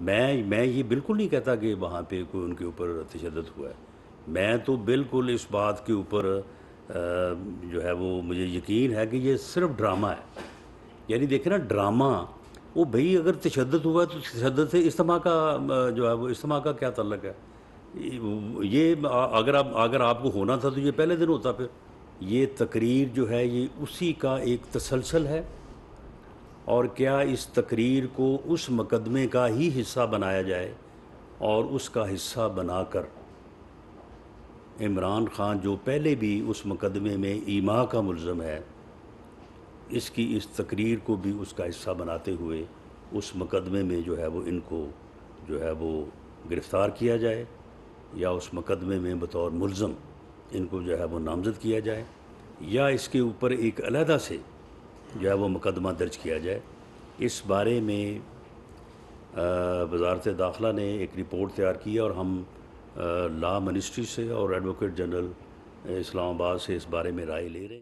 میں یہ بالکل نہیں کہتا کہ وہاں پہ کوئی ان کے اوپر تشدد ہوا ہے. میں تو بالکل اس بات کے اوپر جو ہے وہ مجھے یقین ہے کہ یہ صرف ڈرامہ ہے. یعنی دیکھیں نا ڈرامہ، وہ بھئی اگر تشدد ہوا ہے تو تشدد سے اجتماع کا جو ہے وہ اجتماع کا کیا تعلق ہے؟ یہ اگر آپ کو ہونا تھا تو یہ پہلے دن ہوتا. پھر یہ تقریر جو ہے یہ اسی کا ایک تسلسل ہے. اور کیا اس تقریر کو اس مقدمے کا ہی حصہ بنایا جائے اور اس کا حصہ بنا کر عمران خان جو پہلے بھی اس مقدمے میں ایما کا ملزم ہے، اس تقریر کو بھی اس کا حصہ بناتے ہوئے اس مقدمے میں جو ہے وہ ان کو جو ہے وہ گرفتار کیا جائے، یا اس مقدمے میں بطور ملزم ان کو جو ہے وہ نامزد کیا جائے، یا اس کے اوپر ایک علیحدہ سے جو ہے وہ مقدمہ درج کیا جائے. اس بارے میں وزارت داخلہ نے ایک رپورٹ تیار کی ہے، اور ہم لا منسٹری سے اور ایڈوکیٹ جنرل اسلام آباد سے اس بارے میں رائے لے رہے ہیں.